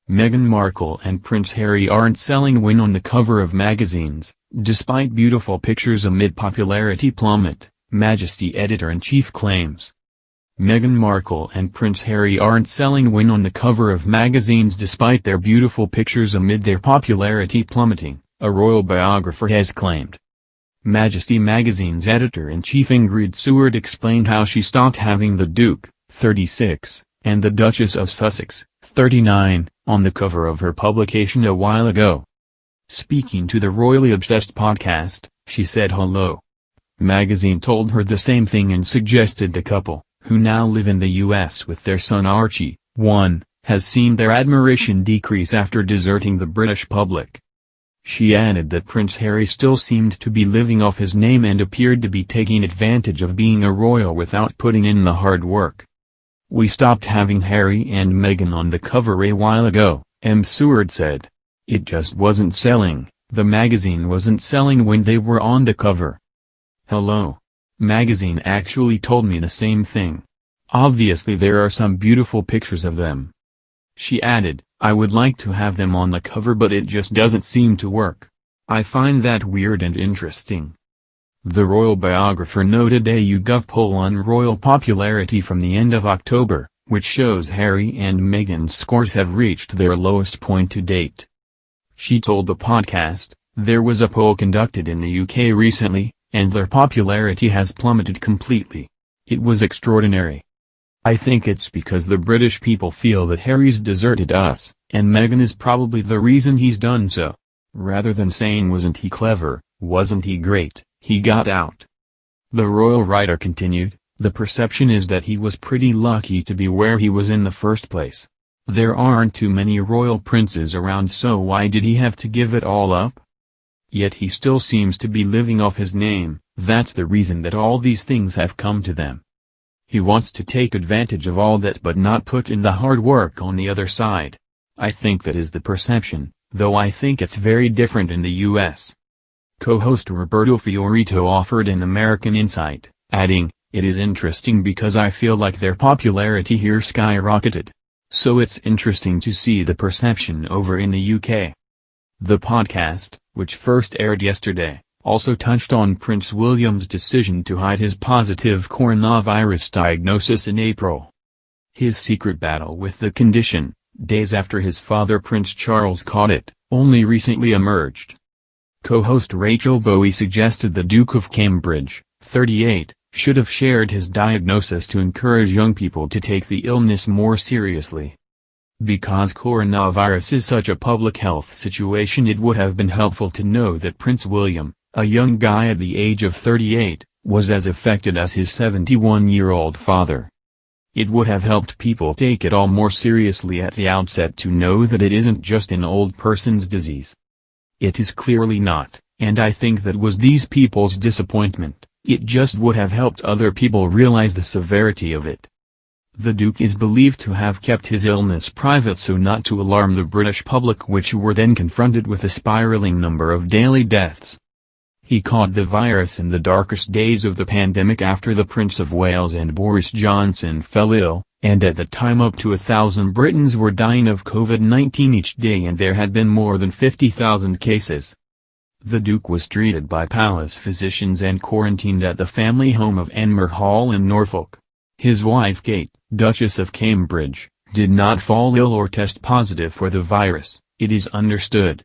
Meghan Markle and Prince Harry aren't selling win on the cover of magazines, despite beautiful pictures amid popularity plummet, Majesty editor-in-chief claims. Meghan Markle and Prince Harry aren't selling win on the cover of magazines despite their beautiful pictures amid their popularity plummeting, a royal biographer has claimed. Majesty magazine's editor-in-chief Ingrid Seward explained how she stopped having the Duke, 36, and the Duchess of Sussex, 39, on the cover of her publication a while ago. Speaking to the Royally Obsessed podcast, she said hello. Magazine told her the same thing and suggested the couple, who now live in the US with their son Archie, 1, has seen their admiration decrease after deserting the British public. She added that Prince Harry still seemed to be living off his name and appeared to be taking advantage of being a royal without putting in the hard work. "We stopped having Harry and Meghan on the cover a while ago," Seward said. "It just wasn't selling, the magazine wasn't selling when they were on the cover." Hello. Magazine actually told me the same thing. Obviously there are some beautiful pictures of them. She added, "I would like to have them on the cover but it just doesn't seem to work. I find that weird and interesting." The royal biographer noted a YouGov poll on royal popularity from the end of October, which shows Harry and Meghan's scores have reached their lowest point to date. She told the podcast, "There was a poll conducted in the UK recently, and their popularity has plummeted completely. It was extraordinary. I think it's because the British people feel that Harry's deserted us, and Meghan is probably the reason he's done so. Rather than saying wasn't he clever, wasn't he great, he got out." The royal writer continued, "The perception is that he was pretty lucky to be where he was in the first place. There aren't too many royal princes around, so why did he have to give it all up? Yet he still seems to be living off his name. That's the reason that all these things have come to them. He wants to take advantage of all that but not put in the hard work on the other side. I think that is the perception, though I think it's very different in the US." Co-host Roberto Fiorito offered an American insight, adding, "It is interesting because I feel like their popularity here skyrocketed. So it's interesting to see the perception over in the UK." The podcast, which first aired yesterday, also touched on Prince William's decision to hide his positive coronavirus diagnosis in April. His secret battle with the condition, days after his father Prince Charles caught it, only recently emerged. Co-host Rachel Bowie suggested the Duke of Cambridge, 38, should have shared his diagnosis to encourage young people to take the illness more seriously. Because coronavirus is such a public health situation, it would have been helpful to know that Prince William, a young guy at the age of 38, was as affected as his 71-year-old father. It would have helped people take it all more seriously at the outset to know that it isn't just an old person's disease. It is clearly not, and I think that was these people's disappointment. It just would have helped other people realize the severity of it. The Duke is believed to have kept his illness private so not to alarm the British public, which were then confronted with a spiraling number of daily deaths. He caught the virus in the darkest days of the pandemic after the Prince of Wales and Boris Johnson fell ill, and at the time up to 1,000 Britons were dying of COVID-19 each day and there had been more than 50,000 cases. The Duke was treated by palace physicians and quarantined at the family home of Enmore Hall in Norfolk. His wife Kate, Duchess of Cambridge, did not fall ill or test positive for the virus, it is understood.